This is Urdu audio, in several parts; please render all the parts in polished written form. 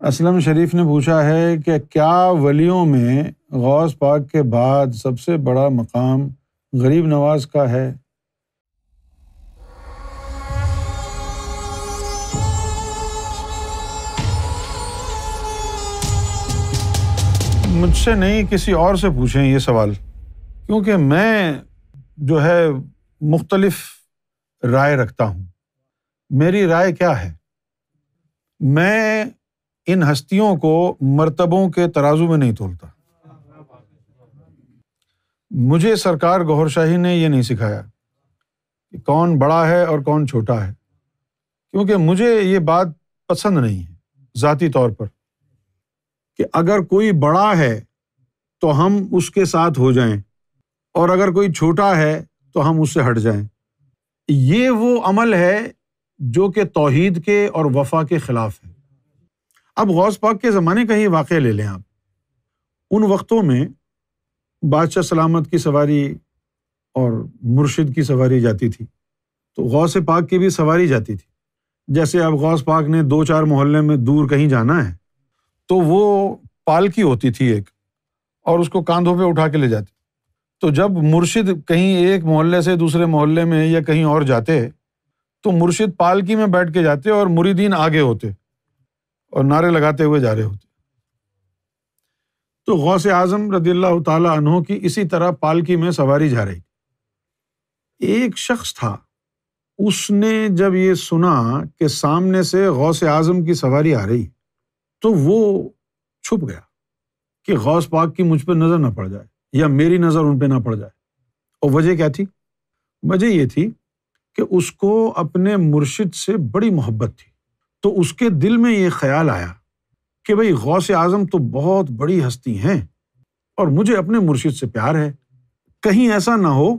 اسلم شریف نے پوچھا ہے کہ کیا ولیوں میں غوث پاک کے بعد سب سے بڑا مقام غریب نواز کا ہے؟ مجھ سے نہیں، کسی اور سے پوچھیں یہ سوال، کیونکہ میں جو ہے مختلف رائے رکھتا ہوں۔ میری رائے کیا ہے؟ میں ان ہستیوں کو مرتبوں کے ترازو میں نہیں تولتا۔ مجھے سرکار گوہر شاہی نے یہ نہیں سکھایا کہ کون بڑا ہے اور کون چھوٹا ہے، کیونکہ مجھے یہ بات پسند نہیں ہے ذاتی طور پر کہ اگر کوئی بڑا ہے تو ہم اس کے ساتھ ہو جائیں اور اگر کوئی چھوٹا ہے تو ہم اس سے ہٹ جائیں۔ یہ وہ عمل ہے جو کہ توحید کے اور وفا کے خلاف ہے۔ اب غوث پاک کے زمانے کا ہی واقعہ لے لیں آپ۔ ان وقتوں میں بادشاہ سلامت کی سواری اور مرشد کی سواری جاتی تھی، تو غوث پاک کی بھی سواری جاتی تھی۔ جیسے اب غوث پاک نے 2-4 محلے میں دور کہیں جانا ہے تو وہ پالکی ہوتی تھی ایک، اور اس کو کاندھوں پہ اٹھا کے لے جاتی۔ تو جب مرشد کہیں ایک محلے سے دوسرے محلے میں یا کہیں اور جاتے تو مرشد پالکی میں بیٹھ کے جاتے اور مریدین آگے ہوتے اور نعرے لگاتے ہوئے جا رہے ہوتے۔ تو غوث اعظم رضی اللہ تعالیٰ عنہ کی اسی طرح پالکی میں سواری جا رہی۔ ایک شخص تھا، اس نے جب یہ سنا کہ سامنے سے غوث اعظم کی سواری آ رہی تو وہ چھپ گیا کہ غوث پاک کی مجھ پہ نظر نہ پڑ جائے یا میری نظر ان پہ نہ پڑ جائے۔ اور وجہ کیا تھی؟ وجہ یہ تھی کہ اس کو اپنے مرشد سے بڑی محبت تھی، تو اس کے دل میں یہ خیال آیا کہ بھئی غوث اعظم تو بہت بڑی ہستی ہیں اور مجھے اپنے مرشد سے پیار ہے، کہیں ایسا نہ ہو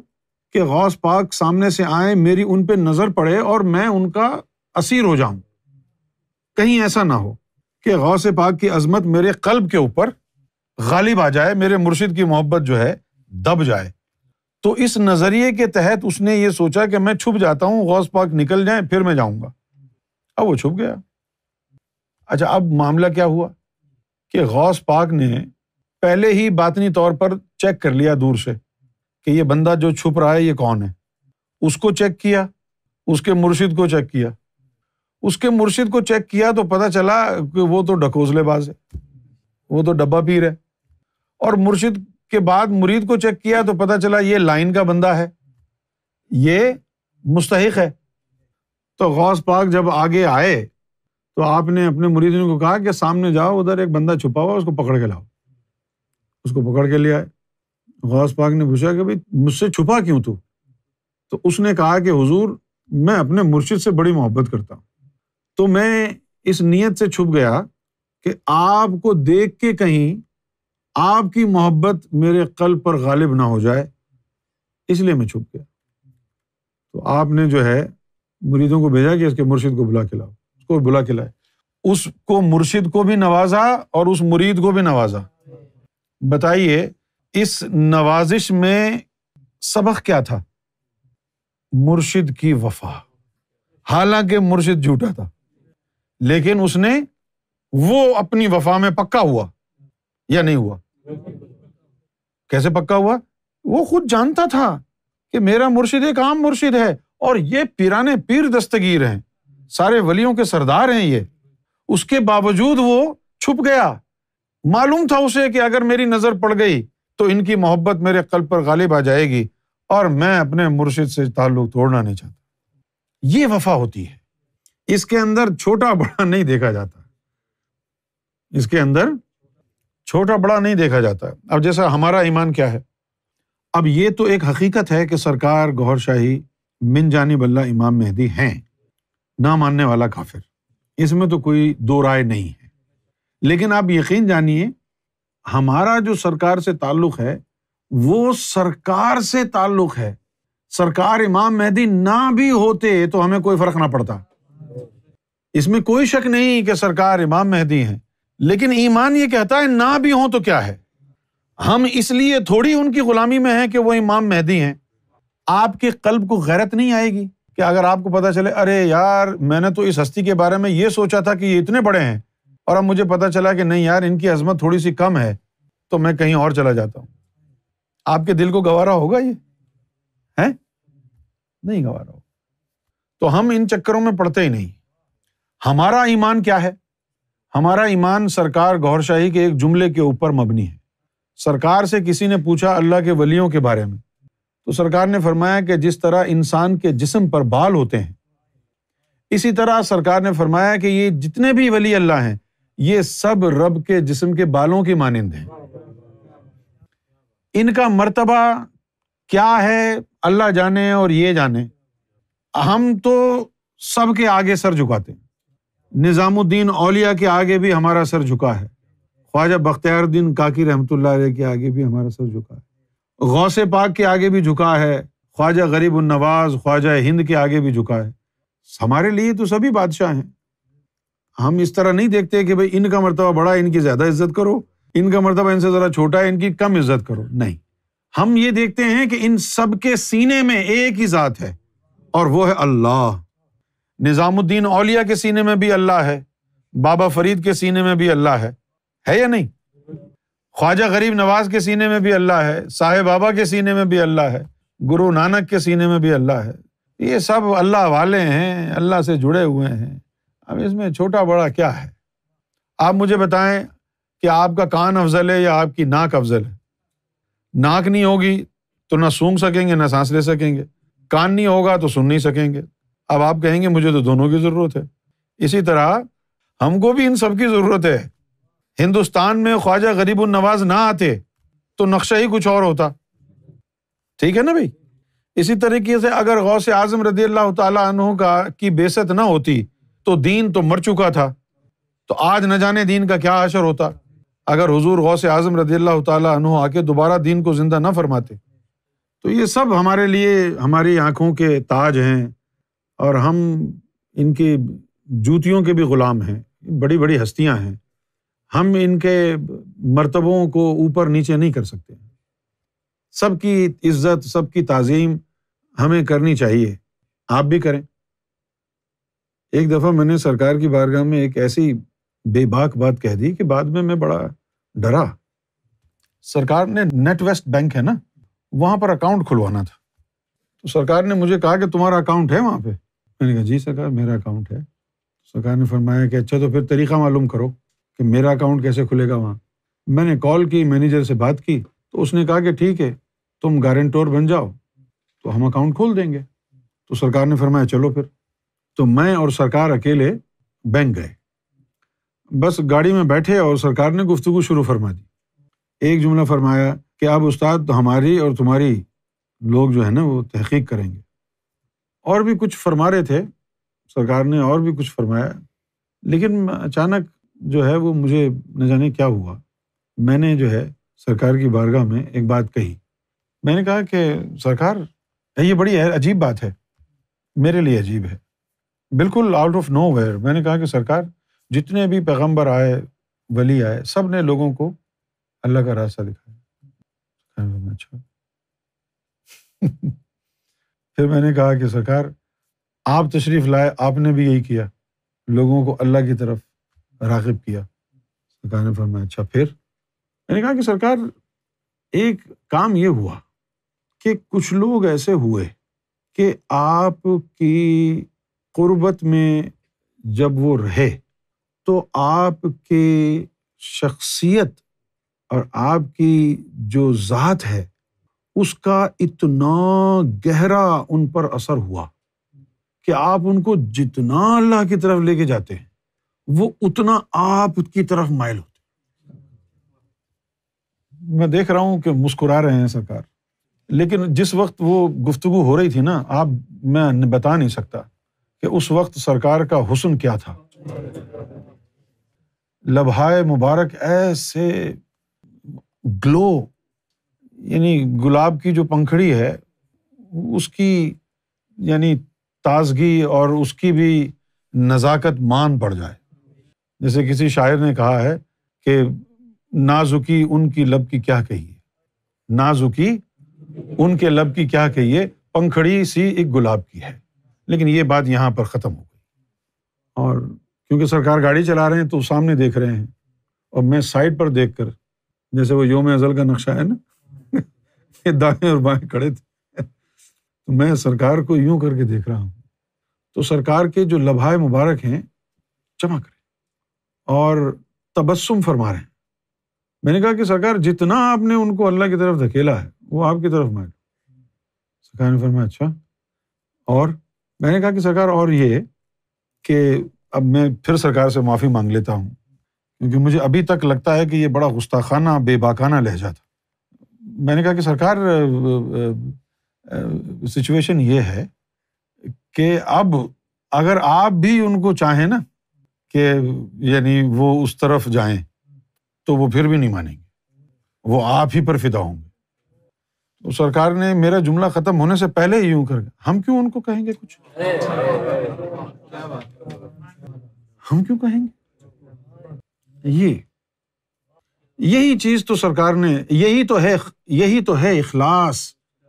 کہ غوث پاک سامنے سے آئیں، میری ان پہ نظر پڑے اور میں ان کا اسیر ہو جاؤں، کہیں ایسا نہ ہو کہ غوث پاک کی عظمت میرے قلب کے اوپر غالب آ جائے، میرے مرشد کی محبت جو ہے دب جائے۔ تو اس نظریے کے تحت اس نے یہ سوچا کہ میں چھپ جاتا ہوں، غوث پاک نکل جائیں پھر میں جاؤں گا۔ اب وہ چھپ گیا۔ اچھا، اب معاملہ کیا ہوا کہ غوث پاک نے پہلے ہی باطنی طور پر چیک کر لیا دور سے کہ یہ بندہ جو چھپ رہا ہے یہ کون ہے۔ اس کو چیک کیا، اس کے مرشد کو چیک کیا، اس کے مرشد کو چیک کیا تو پتہ چلا کہ وہ تو ڈھکوسلے باز ہے، وہ تو ڈبہ پیر ہے۔ اور مرشد کے بعد مرید کو چیک کیا تو پتہ چلا یہ لائن کا بندہ ہے، یہ مستحق ہے۔ تو غوث پاک جب آگے آئے تو آپ نے اپنے مریدوں کو کہا کہ سامنے جاؤ، ادھر ایک بندہ چھپا ہوا، اس کو پکڑ کے لاؤ۔ اس کو پکڑ کے لے آئے۔ غوث پاک نے پوچھا کہ بھئی مجھ سے چھپا کیوں تو اس نے کہا کہ حضور میں اپنے مرشد سے بڑی محبت کرتا ہوں، تو میں اس نیت سے چھپ گیا کہ آپ کو دیکھ کے کہیں آپ کی محبت میرے قلب پر غالب نہ ہو جائے، اس لیے میں چھپ گیا۔ تو آپ نے جو ہے مریدوں کو بھیجا کہ اس کے مرشد کو بلا کے لاؤ۔ اس کو بلا کے لائے، اس کو مرشد کو بھی نوازا اور اس مرید کو بھی نوازا۔ بتائیے اس نوازش میں سبق کیا تھا؟ مرشد کی وفا۔ حالانکہ مرشد جھوٹا تھا لیکن اس نے وہ اپنی وفا میں پکا ہوا یا نہیں ہوا؟ کیسے پکا ہوا؟ وہ خود جانتا تھا کہ میرا مرشد ایک عام مرشد ہے اور یہ پیرانے پیر دستگیر ہیں، سارے ولیوں کے سردار ہیں یہ، اس کے باوجود وہ چھپ گیا۔ معلوم تھا اسے کہ اگر میری نظر پڑ گئی تو ان کی محبت میرے قلب پر غالب آ جائے گی اور میں اپنے مرشد سے تعلق توڑنا نہیں چاہتا۔ یہ وفا ہوتی ہے، اس کے اندر چھوٹا بڑا نہیں دیکھا جاتا، اس کے اندر چھوٹا بڑا نہیں دیکھا جاتا۔ اب جیسا ہمارا ایمان کیا ہے، اب یہ تو ایک حقیقت ہے کہ سرکار گوہر شاہی من جانب اللہ امام مہدی ہیں، نہ ماننے والا کافر، اس میں تو کوئی دو رائے نہیں ہے۔ لیکن آپ یقین جانیے ہمارا جو سرکار سے تعلق ہے وہ سرکار سے تعلق ہے۔ سرکار امام مہدی نہ بھی ہوتے تو ہمیں کوئی فرق نہ پڑتا، اس میں کوئی شک نہیں کہ سرکار امام مہدی ہیں، لیکن ایمان یہ کہتا ہے نہ بھی ہوں تو کیا ہے، ہم اس لیے تھوڑی ان کی غلامی میں ہیں کہ وہ امام مہدی ہیں۔ آپ کے قلب کو غیرت نہیں آئے گی کہ اگر آپ کو پتہ چلے ارے یار میں نے تو اس ہستی کے بارے میں یہ سوچا تھا کہ یہ اتنے بڑے ہیں اور اب مجھے پتہ چلا کہ نہیں یار ان کی عظمت تھوڑی سی کم ہے تو میں کہیں اور چلا جاتا ہوں، آپ کے دل کو گوارا ہوگا یہ ہے؟ نہیں گوارا ہوگا۔ تو ہم ان چکروں میں پڑتے ہی نہیں۔ ہمارا ایمان کیا ہے؟ ہمارا ایمان سرکار گوھر شاہی کے ایک جملے کے اوپر مبنی ہے۔ سرکار سے کسی نے پوچھا اللہ کے ولیوں کے بارے میں، تو سرکار نے فرمایا کہ جس طرح انسان کے جسم پر بال ہوتے ہیں، اسی طرح سرکار نے فرمایا کہ یہ جتنے بھی ولی اللہ ہیں یہ سب رب کے جسم کے بالوں کی مانند ہیں۔ ان کا مرتبہ کیا ہے اللہ جانے اور یہ جانے، ہم تو سب کے آگے سر جھکاتے ہیں۔ نظام الدین اولیاء کے آگے بھی ہمارا سر جھکا ہے، خواجہ بختیار الدین کاکی رحمۃ اللہ علیہ کے آگے بھی ہمارا سر جھکا ہے، غوث پاک کے آگے بھی جھکا ہے، خواجہ غریب النواز خواجہ ہند کے آگے بھی جھکا ہے۔ ہمارے لیے تو سبھی بادشاہ ہیں۔ ہم اس طرح نہیں دیکھتے کہ بھئی ان کا مرتبہ بڑا ہے ان کی زیادہ عزت کرو، ان کا مرتبہ ان سے ذرا چھوٹا ہے ان کی کم عزت کرو، نہیں۔ ہم یہ دیکھتے ہیں کہ ان سب کے سینے میں ایک ہی ذات ہے اور وہ ہے اللہ۔ نظام الدین اولیاء کے سینے میں بھی اللہ ہے، بابا فرید کے سینے میں بھی اللہ ہے یا نہیں؟ خواجہ غریب نواز کے سینے میں بھی اللہ ہے، صاحب بابا کے سینے میں بھی اللہ ہے، گرو نانک کے سینے میں بھی اللہ ہے۔ یہ سب اللہ والے ہیں، اللہ سے جڑے ہوئے ہیں۔ اب اس میں چھوٹا بڑا کیا ہے؟ آپ مجھے بتائیں کہ آپ کا کان افضل ہے یا آپ کی ناک افضل ہے؟ ناک نہیں ہوگی تو نہ سونگھ سکیں گے نہ سانس لے سکیں گے، کان نہیں ہوگا تو سن نہیں سکیں گے۔ اب آپ کہیں گے مجھے تو دونوں کی ضرورت ہے۔ اسی طرح ہم کو بھی ان سب کی ضرورت ہے۔ ہندوستان میں خواجہ غریب النواز نہ آتے تو نقشہ ہی کچھ اور ہوتا، ٹھیک ہے نا بھائی؟ اسی طریقے سے اگر غوث اعظم رضی اللہ تعالیٰ عنہ کی بعثت نہ ہوتی تو دین تو مر چکا تھا، تو آج نہ جانے دین کا کیا حشر ہوتا اگر حضور غوث اعظم رضی اللہ تعالیٰ عنہ آ کے دوبارہ دین کو زندہ نہ فرماتے۔ تو یہ سب ہمارے لیے ہماری آنکھوں کے تاج ہیں اور ہم ان کی جوتیوں کے بھی غلام ہیں، بڑی بڑی ہستیاں ہیں، ہم ان کے مرتبوں کو اوپر نیچے نہیں کر سکتے۔ سب کی عزت سب کی تعظیم ہمیں کرنی چاہیے، آپ بھی کریں۔ ایک دفعہ میں نے سرکار کی بارگاہ میں ایک ایسی بے باک بات کہہ دی کہ بعد میں بڑا ڈرا۔ سرکار نے نیٹ ویسٹ بینک ہے نا، وہاں پر اکاؤنٹ کھلوانا تھا، تو سرکار نے مجھے کہا کہ تمہارا اکاؤنٹ ہے وہاں پہ؟ میں نے کہا جی سرکار میرا اکاؤنٹ ہے۔ سرکار نے فرمایا کہ اچھا تو پھر طریقہ معلوم کرو کہ میرا اکاؤنٹ کیسے کھلے گا وہاں۔ میں نے کال کی، مینیجر سے بات کی، تو اس نے کہا کہ ٹھیک ہے تم گارنٹور بن جاؤ تو ہم اکاؤنٹ کھول دیں گے۔ تو سرکار نے فرمایا چلو پھر۔ تو میں اور سرکار اکیلے بینک گئے، بس گاڑی میں بیٹھے اور سرکار نے گفتگو شروع فرما دی۔ ایک جملہ فرمایا کہ اب استاد ہماری اور تمہاری لوگ جو ہے نا وہ تحقیق کریں گے، اور بھی کچھ فرما رہے تھے سرکار نے، اور بھی کچھ فرمایا، لیکن اچانک جو ہے وہ مجھے نہ جانے کیا ہوا، میں نے جو ہے سرکار کی بارگاہ میں ایک بات کہی۔ میں نے کہا کہ سرکار یہ بڑی عجیب بات ہے، میرے لیے عجیب ہے، بالکل آؤٹ آف نو ویئر۔ میں نے کہا کہ سرکار جتنے بھی پیغمبر آئے ولی آئے سب نے لوگوں کو اللہ کا راستہ دکھایا۔ اچھا پھر میں نے کہا کہ سرکار آپ تشریف لائے، آپ نے بھی یہی کیا، لوگوں کو اللہ کی طرف راغب کیا۔ سرکار نے فرمایا اچھا پھر؟ میں نے کہا کہ سرکار ایک کام یہ ہوا کہ کچھ لوگ ایسے ہوئے کہ آپ کی قربت میں جب وہ رہے تو آپ کی شخصیت اور آپ کی جو ذات ہے اس کا اتنا گہرا ان پر اثر ہوا کہ آپ ان کو جتنا اللہ کی طرف لے کے جاتے ہیں وہ اتنا آپ کی طرف مائل ہوتے۔ میں دیکھ رہا ہوں کہ مسکرا رہے ہیں سرکار، لیکن جس وقت وہ گفتگو ہو رہی تھی نا، میں بتا نہیں سکتا کہ اس وقت سرکار کا حسن کیا تھا۔ لبہائے مبارک ایسے گلو، یعنی گلاب کی جو پنکھڑی ہے اس کی یعنی تازگی اور اس کی بھی نزاکت مان پڑ جائے۔ جیسے کسی شاعر نے کہا ہے کہ نازکی ان کی لب کی کیا کہیے، نازکی ان کے لب کی کیا کہیے، پنکھڑی سی ایک گلاب کی ہے۔ لیکن یہ بات یہاں پر ختم ہو گئی، اور کیونکہ سرکار گاڑی چلا رہے ہیں تو سامنے دیکھ رہے ہیں، اور میں سائڈ پر دیکھ کر، جیسے وہ یوم ازل کا نقشہ ہے نا، یہ دائیں اور بائیں کھڑے تھے، تو میں سرکار کو یوں کر کے دیکھ رہا ہوں، تو سرکار کے جو لبھائے مبارک ہیں چمک رہے اور تبسم فرما رہے ہیں۔ میں نے کہا کہ سرکار جتنا آپ نے ان کو اللہ کی طرف دھکیلا ہے وہ آپ کی طرف مائل۔ سرکار نے فرمایا اچھا، اور میں نے کہا کہ سرکار اور یہ کہ اب میں پھر سرکار سے معافی مانگ لیتا ہوں، کیونکہ مجھے ابھی تک لگتا ہے کہ یہ بڑا گستاخانہ بے باکانہ لہجہ تھا۔ میں نے کہا کہ سرکار سچویشن یہ ہے کہ اب اگر آپ بھی ان کو چاہیں نا کہ یعنی وہ اس طرف جائیں تو وہ پھر بھی نہیں مانیں گے، وہ آپ ہی پر فدا ہوں گے۔ تو سرکار نے میرا جملہ ختم ہونے سے پہلے ہی یوں کر کے، ہم کیوں ان کو کہیں گے کچھ، ہم کیوں کہیں گے؟ یہی چیز تو سرکار نے، یہی تو ہے اخلاص،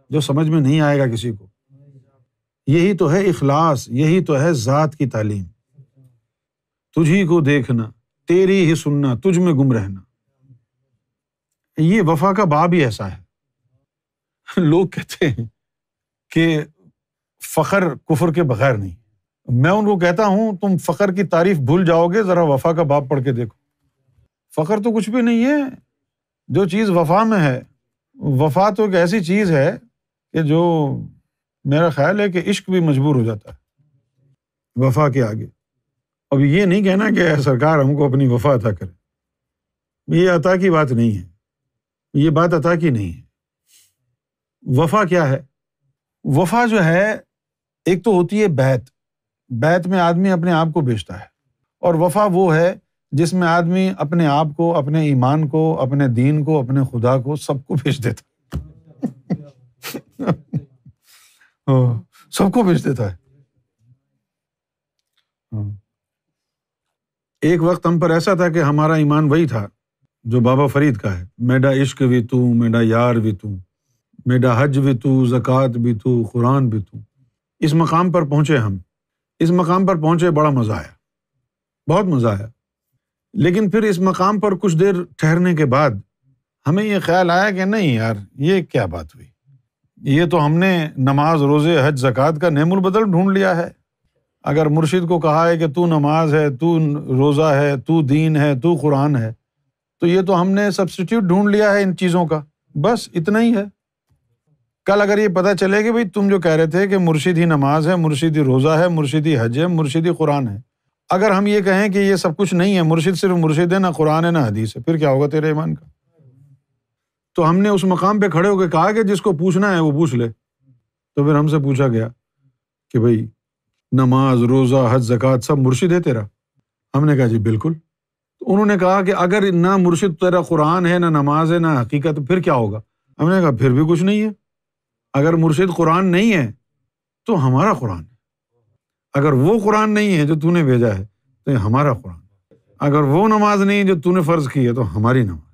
جو سمجھ میں نہیں آئے گا کسی کو۔ یہی تو ہے اخلاص، یہی تو ہے ذات کی تعلیم۔ تجھی کو دیکھنا، تیری ہی سننا، تجھ میں گم رہنا۔ یہ وفا کا باب ہی ایسا ہے۔ لوگ کہتے ہیں کہ فخر کفر کے بغیر نہیں، میں ان کو کہتا ہوں تم فخر کی تعریف بھول جاؤ گے، ذرا وفا کا باب پڑھ کے دیکھو۔ فخر تو کچھ بھی نہیں ہے، جو چیز وفا میں ہے۔ وفا تو ایک ایسی چیز ہے کہ جو میرا خیال ہے کہ عشق بھی مجبور ہو جاتا ہے وفا کے آگے۔ اب یہ نہیں کہنا کہ سرکار ہم کو اپنی وفا عطا کرے، یہ عطا کی بات نہیں ہے، یہ بات عطا کی نہیں ہے۔ وفا کیا ہے؟ وفا جو ہے ایک تو ہوتی ہے بیعت میں آدمی اپنے آپ کو بیچتا ہے، اور وفا وہ ہے جس میں آدمی اپنے آپ کو، اپنے ایمان کو، اپنے دین کو، اپنے خدا کو، سب کو بیچ دیتا سب کو بیچ دیتا ہے۔ ایک وقت ہم پر ایسا تھا کہ ہمارا ایمان وہی تھا جو بابا فرید کا ہے، میڈا عشق بھی تو، میڈا یار بھی تو، میڈا حج بھی تو، زکوٰۃ بھی تو، قرآن بھی تو۔ اس مقام پر پہنچے ہم، اس مقام پر پہنچے، بڑا مزہ آیا، بہت مزہ آیا۔ لیکن پھر اس مقام پر کچھ دیر ٹھہرنے کے بعد ہمیں یہ خیال آیا کہ نہیں یار، یہ کیا بات ہوئی، یہ تو ہم نے نماز، روزے، حج، زکوٰۃ کا نعم البدل ڈھونڈ لیا ہے۔ اگر مرشد کو کہا ہے کہ تو نماز ہے، تو روزہ ہے، تو دین ہے، تو قرآن ہے، تو یہ تو ہم نے سبسٹیٹیوٹ ڈھونڈ لیا ہے ان چیزوں کا، بس اتنا ہی ہے۔ کل اگر یہ پتہ چلے کہ بھائی تم جو کہہ رہے تھے کہ مرشد ہی نماز ہے، مرشد ہی روزہ ہے، مرشد ہی حج ہے، مرشد ہی قرآن ہے، اگر ہم یہ کہیں کہ یہ سب کچھ نہیں ہے، مرشد صرف مرشد ہے، نہ قرآن ہے نہ حدیث ہے، پھر کیا ہوگا تیرے ایمان کا؟ تو ہم نے اس مقام پہ کھڑے ہو کے کہا کہ جس کو پوچھنا ہے وہ پوچھ لے۔ تو پھر ہم سے پوچھا گیا کہ بھائی نماز، روزہ، حج، زکوٰۃ سب مرشد ہے تیرا؟ ہم نے کہا جی بالکل۔ تو انہوں نے کہا کہ اگر نہ مرشد تیرا قرآن ہے، نہ نماز ہے، نہ حقیقت، تو پھر کیا ہوگا؟ ہم نے کہا پھر بھی کچھ نہیں ہے۔ اگر مرشد قرآن نہیں ہے تو ہمارا قرآن ہے، اگر وہ قرآن نہیں ہے جو تو نے بھیجا ہے تو یہ ہمارا قرآن ہے، اگر وہ نماز نہیں جو تو نے فرض کی ہے تو ہماری نماز۔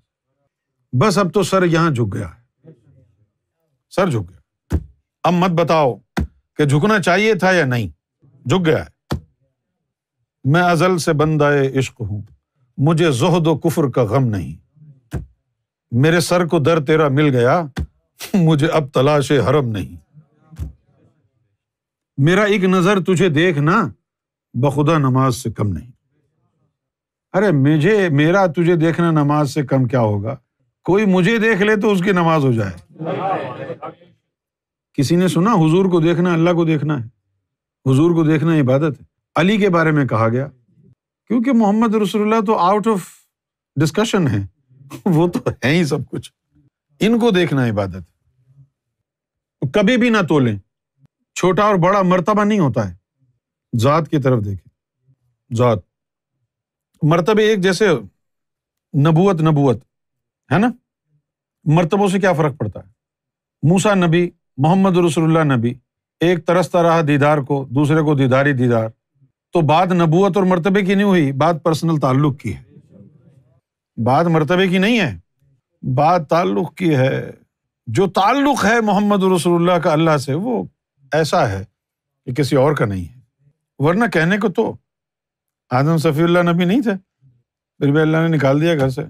بس اب تو سر یہاں جھک گیا ہے، سر جھک گیا۔ اب مت بتاؤ کہ جھکنا چاہیے تھا یا نہیں، جھک گیا ہے۔ میں ازل سے بندہ عشق ہوں، مجھے زہد و کفر کا غم نہیں، میرے سر کو در تیرا مل گیا، مجھے اب تلاش حرم نہیں، میرا ایک نظر تجھے دیکھنا بخدا نماز سے کم نہیں۔ ارے میرا تجھے دیکھنا نماز سے کم کیا ہوگا؟ کوئی مجھے دیکھ لے تو اس کی نماز ہو جائے۔ کسی نے سنا حضور کو دیکھنا اللہ کو دیکھنا ہے، حضور کو دیکھنا عبادت ہے۔ علی کے بارے میں کہا گیا کیونکہ محمد رسول اللہ تو آؤٹ آف ڈسکشن ہے، وہ تو ہے ہی سب کچھ، ان کو دیکھنا عبادت ہے۔ کبھی بھی نہ تولیں، چھوٹا اور بڑا مرتبہ نہیں ہوتا ہے، ذات کی طرف دیکھیں۔ ذات مرتبے ایک جیسے نبوت ہے نا، مرتبوں سے کیا فرق پڑتا ہے؟ موسیٰ نبی، محمد رسول اللہ نبی، ایک ترستا رہا دیدار کو، دوسرے کو دیداری دیدار، تو بات نبوت اور مرتبے کی نہیں ہوئی، بات پرسنل تعلق کی ہے، بات مرتبے کی نہیں ہے، بات تعلق کی ہے۔ جو تعلق ہے محمد رسول اللہ کا اللہ سے وہ ایسا ہے کہ کسی اور کا نہیں ہے۔ ورنہ کہنے کو تو آدم صفی اللہ نبی نہیں تھے، پھر بھی اللہ نے نکال دیا گھر سے۔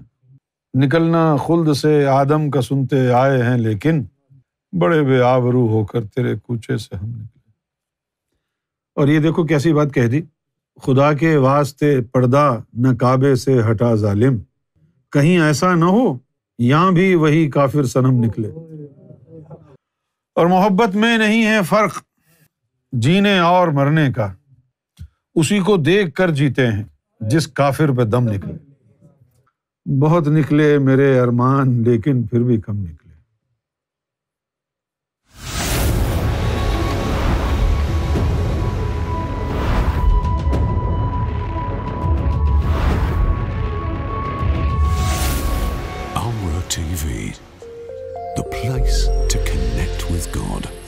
نکلنا خلد سے آدم کا سنتے آئے ہیں، لیکن بڑے بے آبرو ہو کر تیرے کوچے سے ہم نکلے۔ اور یہ دیکھو کیسی بات کہہ دی، خدا کے واسطے پردہ نہ کعبے سے ہٹا ظالم، کہیں ایسا نہ ہو یہاں بھی وہی کافر صنم نکلے۔ اور محبت میں نہیں ہے فرق جینے اور مرنے کا، اسی کو دیکھ کر جیتے ہیں جس کافر پہ دم نکلے۔ بہت نکلے میرے ارمان لیکن پھر بھی کم نکلے۔ Amra TV, the place to connect with God.